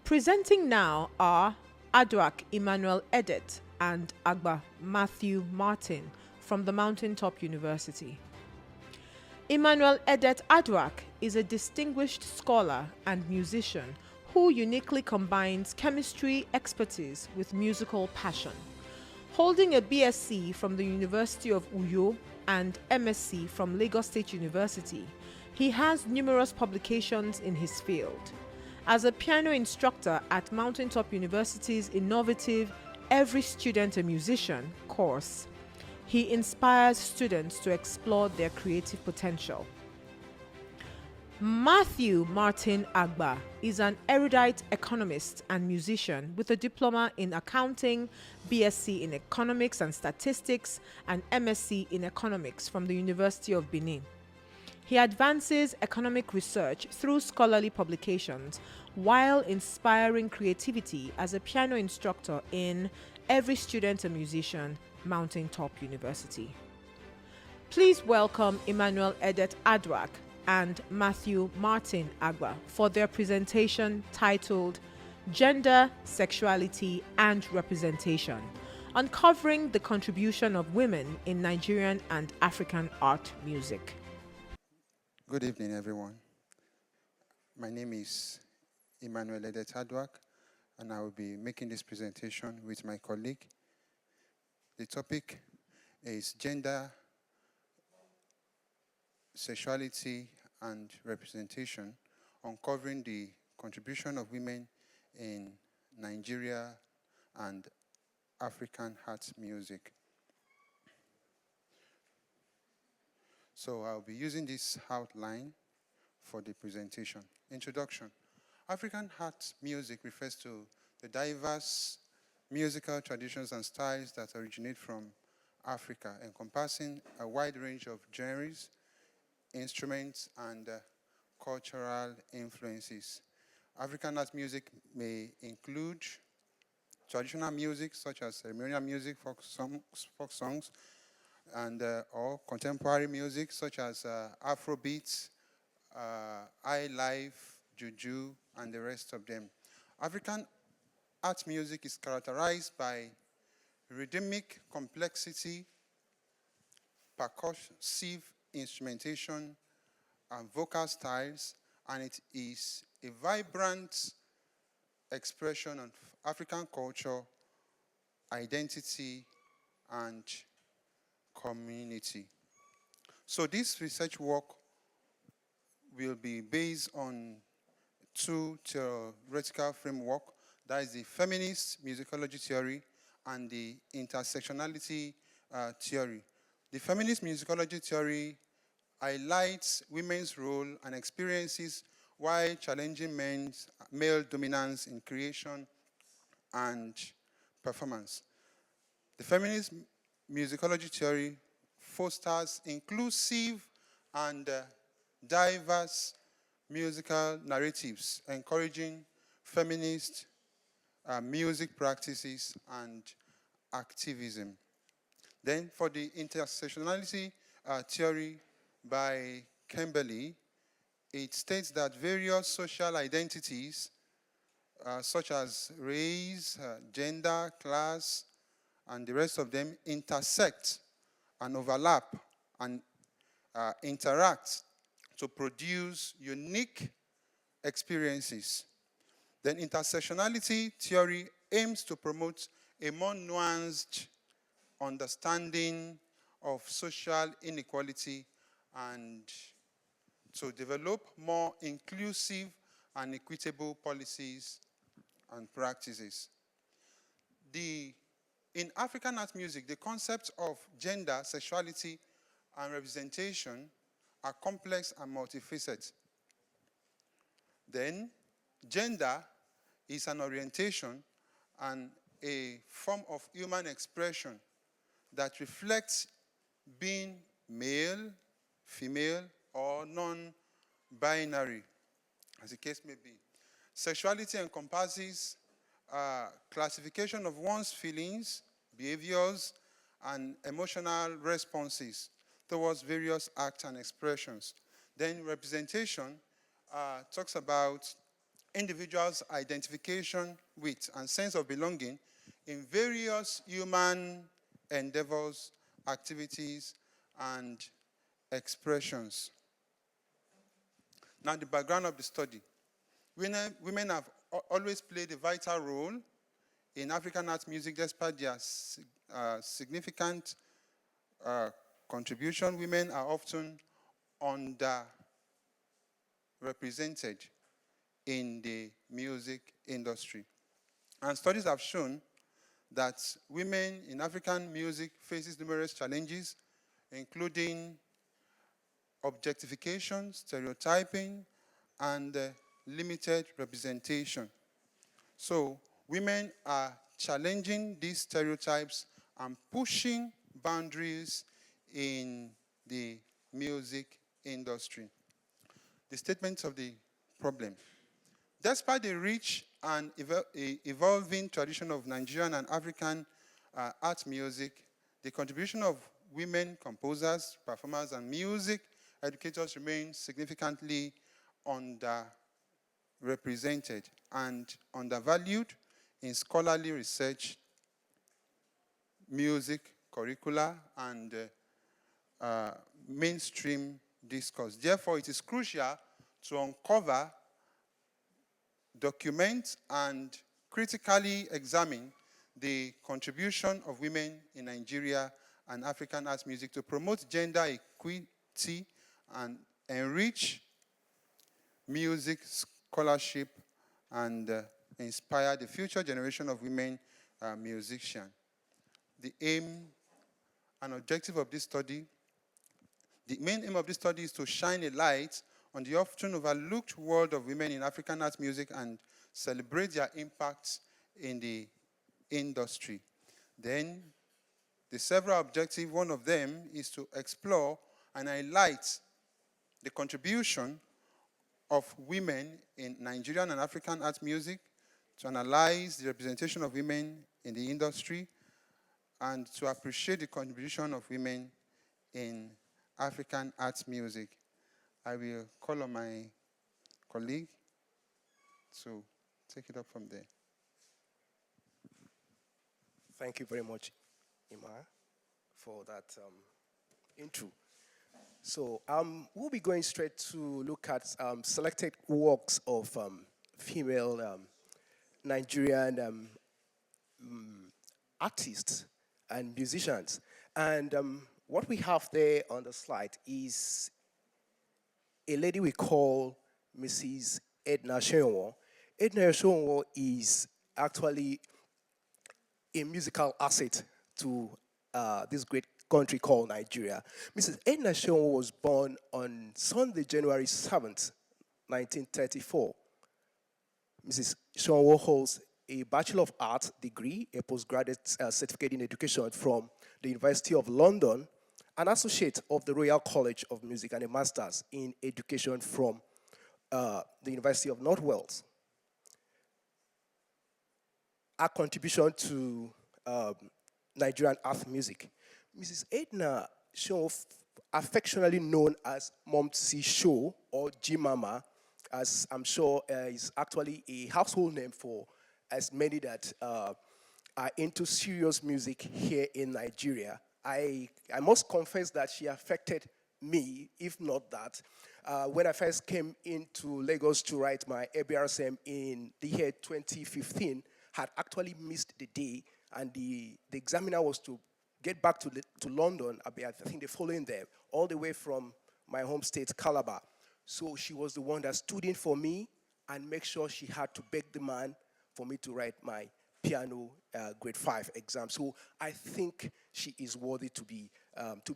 Presenting now are Aduak Emmanuel Edet and Agba Matthew Martin from the Mountaintop University. Emmanuel Edet Aduak is a distinguished scholar and musician who uniquely combines chemistry expertise with musical passion. Holding a BSc from the University of Uyo and MSc from Lagos State University, he has numerous publications in his field. As a piano instructor at Mountaintop University's innovative Every Student a Musician course, he inspires students to explore their creative potential. Matthew Martin Agba is an erudite economist and musician with a diploma in accounting, BSc in economics and statistics, and MSc in economics from the University of Benin. He advances economic research through scholarly publications while inspiring creativity as a piano instructor in Every Student a Musician, Mountaintop University. Please welcome Emmanuel Edet Aduak and Matthew Martin Agba for their presentation titled Gender, Sexuality and Representation, uncovering the contribution of women in Nigerian and African art music. Good evening, everyone. My name is Emmanuel Edet Aduak, and I will be making this presentation with my colleague. The topic is gender, sexuality, and representation, uncovering the contribution of women in Nigeria and African art music. So I'll be using this outline for the presentation. Introduction. African art music refers to the diverse musical traditions and styles that originate from Africa, encompassing a wide range of genres, instruments, and cultural influences. African art music may include traditional music such as ceremonial music, folk songs, and or contemporary music such as Afrobeats, high life, juju, and the rest of them. African art music is characterized by rhythmic complexity, percussive instrumentation, and vocal styles, and it is a vibrant expression of African culture, identity, and community. So this research work will be based on two theoretical framework, that is the feminist musicology theory and the intersectionality theory. The feminist musicology theory highlights women's role and experiences while challenging male dominance in creation and performance. The feminist musicology theory fosters inclusive and diverse musical narratives, encouraging feminist music practices and activism. Then for the intersectionality theory by Kimberly, it states that various social identities such as race, gender, class, and the rest of them intersect and overlap and interact to produce unique experiences. Then intersectionality theory aims to promote a more nuanced understanding of social inequality and to develop more inclusive and equitable policies and practices. In African art music, the concepts of gender, sexuality, and representation are complex and multifaceted. Then, gender is an orientation and a form of human expression that reflects being male, female, or non-binary, as the case may be. Sexuality encompasses classification of one's feelings, behaviors, and emotional responses towards various acts and expressions. Then representation talks about individuals' identification with and sense of belonging in various human endeavors, activities, and expressions. Now, the background of the study. Women have always played a vital role in African art music despite their significant contribution. Women are often underrepresented in the music industry. And studies have shown that women in African music faces numerous challenges, including objectification, stereotyping, and limited representation. So women are challenging these stereotypes and pushing boundaries in the music industry. The statements of the problem. Despite the rich and evolving tradition of Nigerian and African art music, the contribution of women composers, performers, and music educators remain significantly underrepresented and undervalued in scholarly research, music curricula, and mainstream discourse. Therefore, it is crucial to uncover, document, and critically examine the contribution of women in Nigeria and African arts music to promote gender equity and enrich music scholarship and inspire the future generation of women musicians. The aim and objective of this study, the main aim of this study is to shine a light on the often overlooked world of women in African arts music and celebrate their impacts in the industry. Then, the several objectives, one of them is to explore and highlight the contribution of women in Nigerian and African art music, to analyze the representation of women in the industry, and to appreciate the contribution of women in African art music. I will call on my colleague to take it up from there. Thank you very much, Ima, for that intro. So we'll be going straight to look at selected works of female Nigerian artists and musicians. And what we have there on the slide is a lady we call Mrs. Edna Shenwo. Edna Shenwo is actually a musical asset to this great country called Nigeria. Mrs. Edna Shenwo was born on Sunday, January 7th, 1934. Mrs. Shenwo holds a Bachelor of Arts degree, a postgraduate certificate in education from the University of London, an associate of the Royal College of Music, and a master's in education from the University of North Wales. Our contribution to Nigerian art music. Mrs. Edna Shenwo, affectionately known as Mom C Show or G-Mama, as I'm sure is actually a household name for as many that are into serious music here in Nigeria. I must confess that she affected me, if not that. When I first came into Lagos to write my ABRSM in the year 2015, had actually missed the day, and the examiner was to get back to London, I think the following day, all the way from my home state, Calabar. So she was the one that stood in for me and make sure she had to beg the man for me to write my piano grade 5 exam. So I think she is worthy to be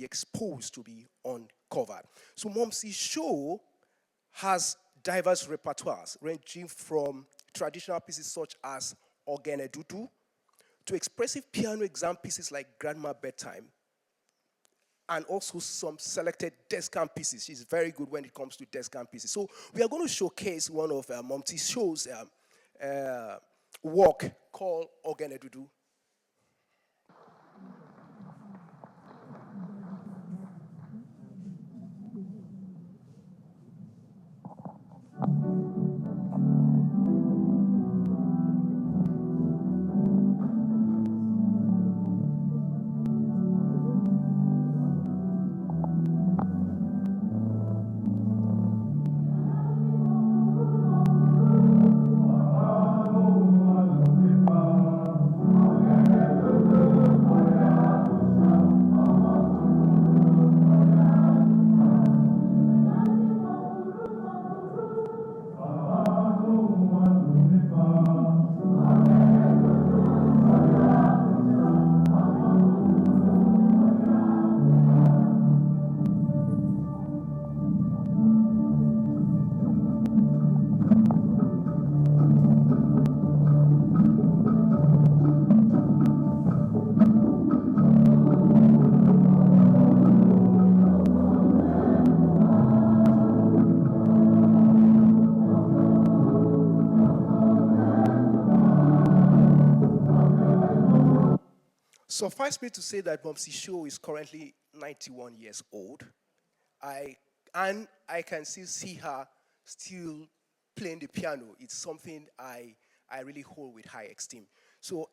exposed, to be uncovered. So Momsi's show has diverse repertoires ranging from traditional pieces such as Ogene Dudu to expressive piano exam pieces like Grandma Bedtime, and also some selected desk-hand pieces. She's very good when it comes to desk-hand pieces. So we are going to showcase one of Momti's shows work called Ogene Dudu. Suffice me to say that Mumsy Show is currently 91 years old. I can still see her still playing the piano. It's something I really hold with high esteem. So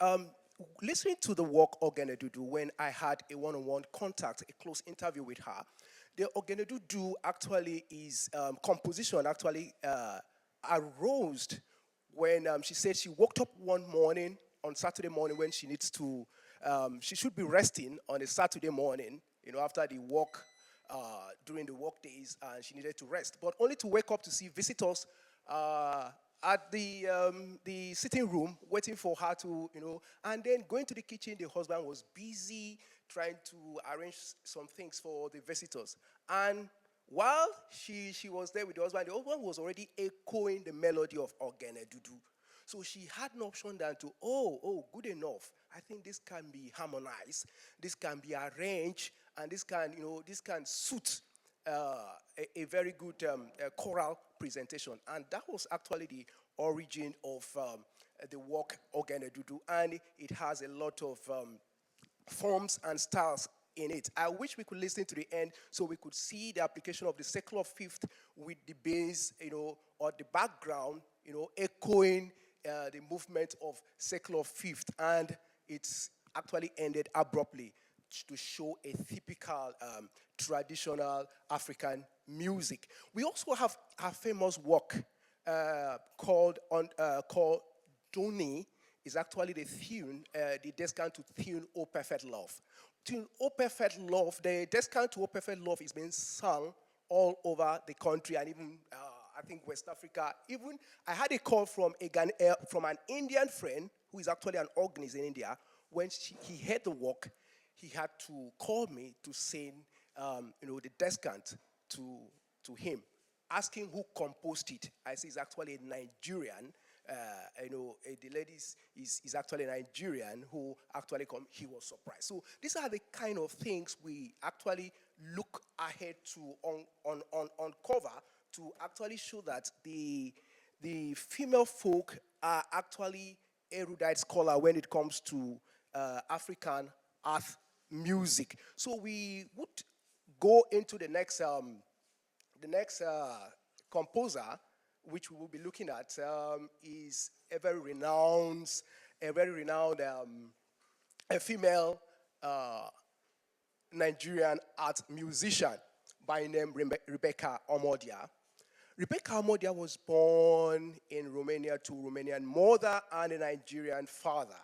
listening to the work Ogenedudu, when I had a one-on-one contact, a close interview with her, the Ogenedudu actually is composition actually arose when she said she woke up one morning on Saturday morning when she needs to, she should be resting on a Saturday morning, after the work, during the work days, and she needed to rest, but only to wake up to see visitors at the sitting room waiting for her to, and then going to the kitchen, the husband was busy trying to arrange some things for the visitors. And while she was there with the husband was already echoing the melody of Ogenedudu. So she had no option than to, good enough. I think this can be harmonized, this can be arranged, and this can suit a very good choral presentation. And that was actually the origin of the work Ogenedudu, and it has a lot of forms and styles in it. I wish we could listen to the end so we could see the application of the secular fifth with the bass, or the background, echoing the movement of secular fifth, and it's actually ended abruptly to show a typical traditional African music. We also have a famous work called Doni. Is actually the tune, the descant to tune O Perfect Love. Tune O Perfect Love, the descant to O Perfect Love is being sung all over the country, and even I think West Africa. Even I had a call from an Indian friend who is actually an organist in India. When he heard the work, he had to call me to sing, the descant to him, asking who composed it. I say it's actually a Nigerian. The lady is actually a Nigerian who actually he was surprised. So these are the kind of things we actually look ahead to uncover to actually show that the female folk are actually erudite scholar when it comes to African art music. So we would go into the next composer, which we will be looking at, is a very renowned a female Nigerian art musician by name Rebecca Omodia. Rebecca Omodia was born in Romania to Romanian mother and a Nigerian father.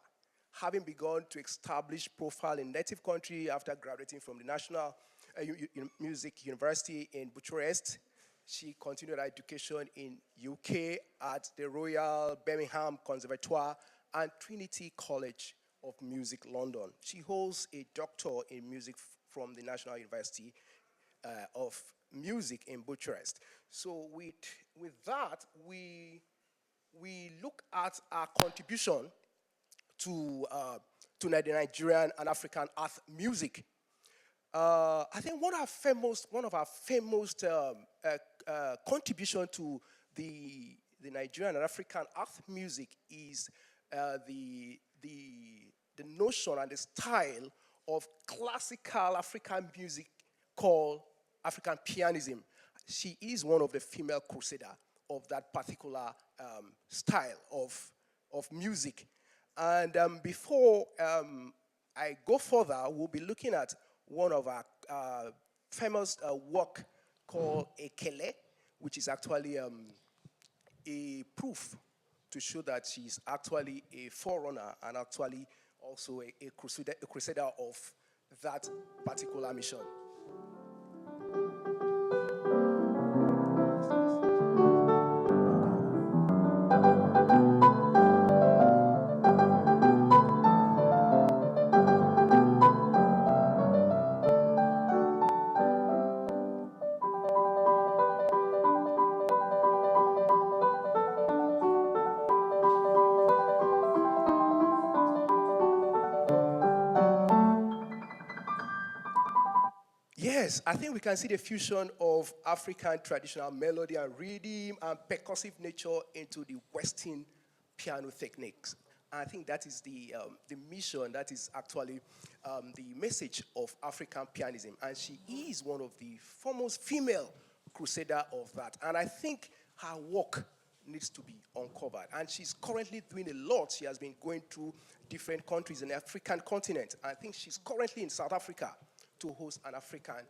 Having begun to establish profile in native country after graduating from the National Music University in Bucharest, she continued her education in UK at the Royal Birmingham Conservatoire and Trinity College of Music, London. She holds a doctor in music from the National University of Music in Bucharest. So with that, we look at our contribution to the Nigerian and African art music. I think one of our famous contribution to the Nigerian and African art music is the notion and the style of classical African music called African pianism. She is one of the female crusader of that particular style of music. And before I go further, we'll be looking at one of our famous work called Ekele, which is actually a proof to show that she's actually a forerunner and actually also a crusader of that particular mission. Yes, I think we can see the fusion of African traditional melody and rhythm and percussive nature into the Western piano techniques. I think that is the mission, that is actually the message of African pianism. And she is one of the foremost female crusader of that. And I think her work needs to be uncovered. And she's currently doing a lot. She has been going through different countries in the African continent. I think she's currently in South Africa to host an African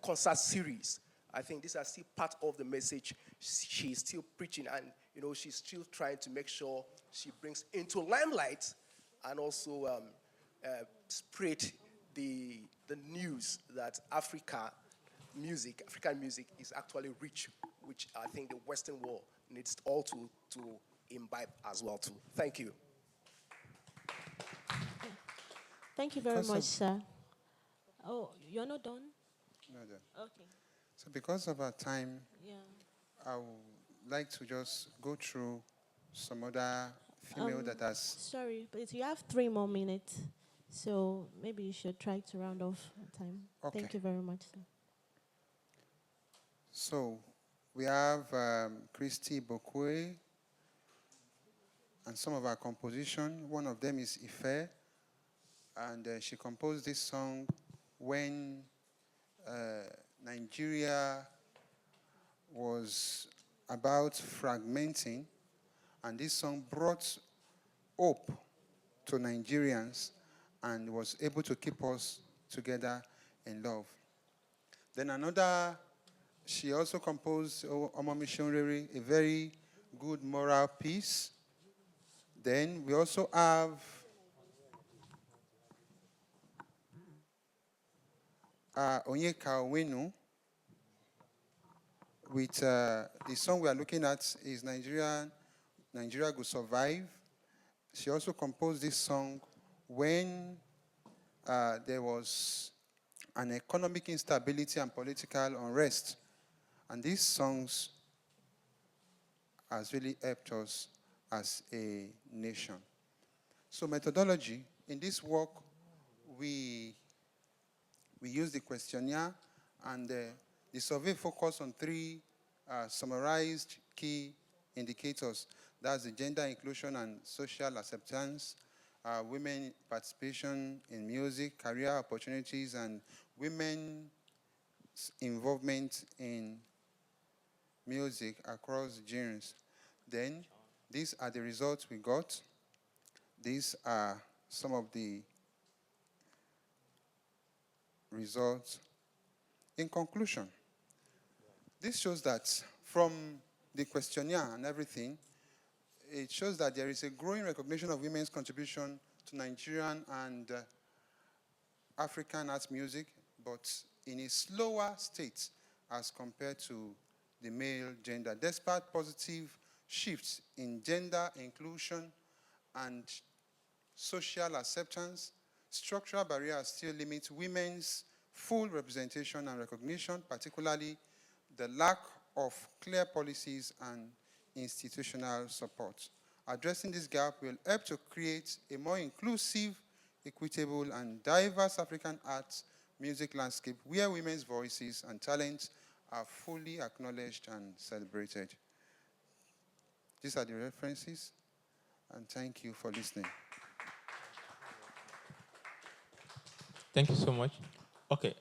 concert series. I think these are still part of the message she's still preaching, and she's still trying to make sure she brings into limelight and also spread the news that African music is actually rich, which I think the Western world needs all to imbibe as well too. Thank you. Thank you very much, sir. Oh, you're not done? No, done. Okay. So because of our time, Yeah. I would like to just go through some other female that has... Sorry, but you have 3 more minutes, so maybe you should try to round off time. Okay. Thank you very much, sir. So we have Christy Bokwe and some of our composition. One of them is Ife, and she composed this song when Nigeria was about fragmenting, and this song brought hope to Nigerians and was able to keep us together in love. Then another, she also composed Omo Missionary, a very good moral piece. Then we also have Onyeka Owenu, with the song we are looking at is Nigeria Go Survive. She also composed this song when there was an economic instability and political unrest. And these songs has really helped us as a nation. So methodology, in this work, we use the questionnaire, and the survey focused on 3 summarized key indicators. That's the gender inclusion and social acceptance, women participation in music, career opportunities, and women's involvement in music across genres. Then, these are the results we got. These are some of the results. In conclusion, this shows that from the questionnaire and everything, it shows that there is a growing recognition of women's contribution to Nigerian and African arts music, but in a slower state as compared to the male gender. Despite positive shifts in gender inclusion and social acceptance, structural barriers still limit women's full representation and recognition, particularly the lack of clear policies and institutional support. Addressing this gap will help to create a more inclusive, equitable, and diverse African arts music landscape where women's voices and talents are fully acknowledged and celebrated. These are the references, and thank you for listening. Thank you so much. Okay,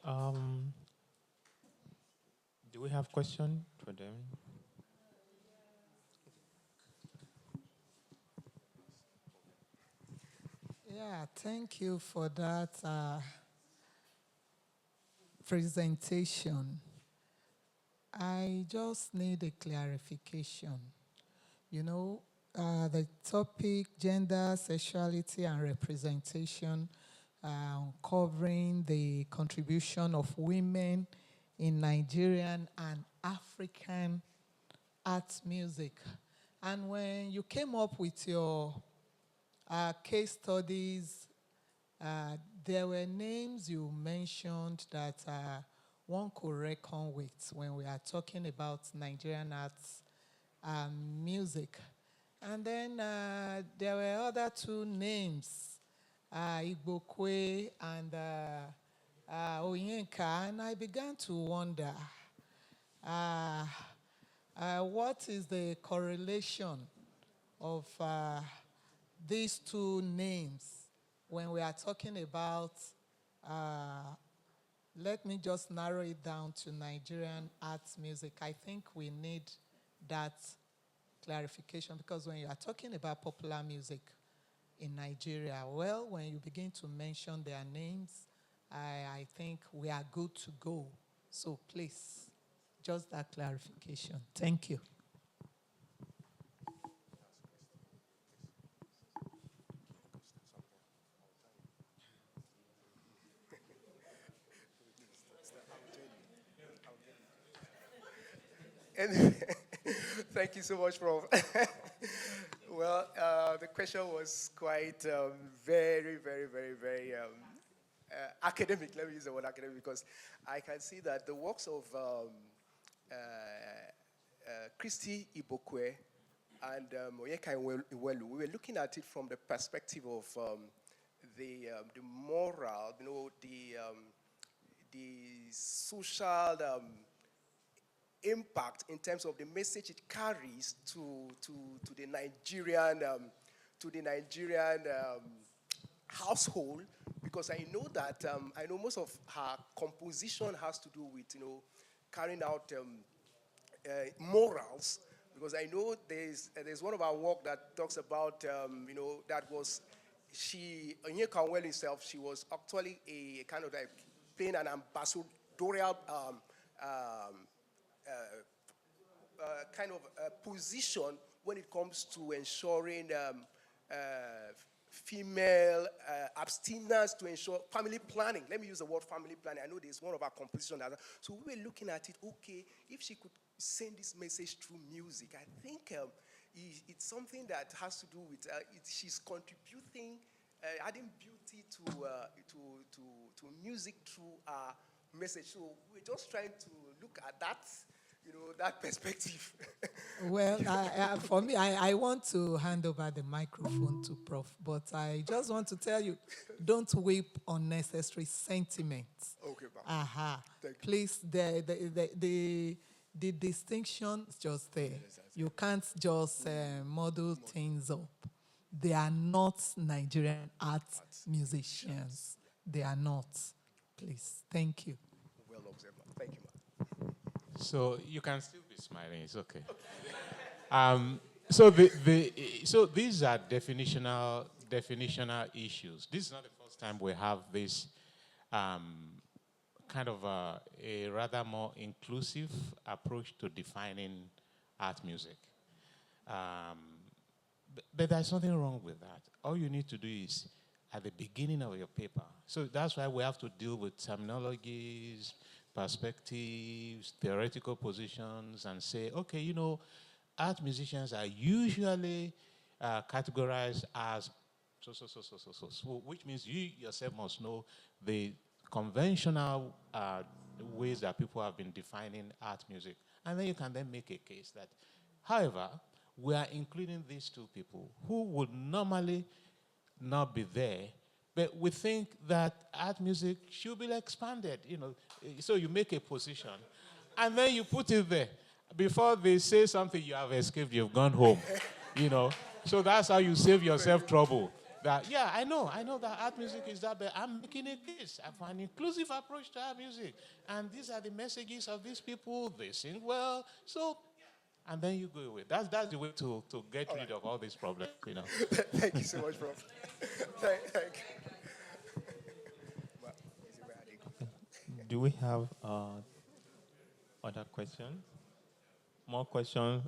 do we have questions for them? Yeah, thank you for that presentation. I just need a clarification. The topic, gender, sexuality, and representation, covering the contribution of women in Nigerian and African art music. And when you came up with your case studies, there were names you mentioned that one could reckon with when we are talking about Nigerian arts music. And then there were other 2 names, Igbokwe and Oyenka, and I began to wonder, what is the correlation of these two names, when we are talking about, let me just narrow it down to Nigerian arts music. I think we need that clarification, because when you are talking about popular music in Nigeria, well, when you begin to mention their names, I think we are good to go. So please, just that clarification. Thank you. And thank you so much, Prof. Well, the question was quite very, very, very, very academic. Let me use the word academic, because I can see that the works of Christy Ibokwe and Onyeka Iwelu, we were looking at it from the perspective of the moral, the social impact in terms of the message it carries to the Nigerian household, because I know that I know most of her composition has to do with carrying out morals, because I know there's one of our work that talks about that was Onyeka Onwelu herself, she was actually a kind of like playing an ambassadorial kind of position when it comes to ensuring female abstinence, to ensure family planning. Let me use the word family planning. I know there's one of our compositions. So we were looking at it, okay, if she could send this message through music, I think it's something that has to do with, she's contributing, adding beauty to music through our message. So we're just trying to look at that, that perspective. Well, for me, I want to hand over the microphone to Prof, but I just want to tell you, don't whip unnecessary sentiments. Okay, ma'am. Aha. Thank you. Please, the distinction is just there. You can't just model things up. They are not Nigerian art musicians. They are not. Please, thank you. Well observed, ma'am. Thank you, ma'am. So you can still be smiling. It's okay. So so these are definitional issues. This is not the first time we have this kind of a rather more inclusive approach to defining art music. But there's nothing wrong with that. All you need to do is at the beginning of your paper. So that's why we have to deal with terminologies, perspectives, theoretical positions, and say, okay, art musicians are usually categorized as so, which means you yourself must know the conventional ways that people have been defining art music. And then you can then make a case that, however, we are including these two people who would normally not be there, but we think that art music should be expanded, So you make a position, and then you put it there. Before they say something, you have escaped, you've gone home, So that's how you save yourself trouble. That, yeah, I know that art music is that, but I'm making a case for an inclusive approach to art music. And these are the messages of these people, they sing well, so, and then you go away. That's the way to get rid of all these problems, Thank you so much, Prof. Thank you. Do we have other questions? More questions?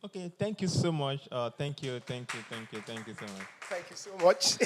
Okay, thank you so much. Thank you so much. Thank you so much.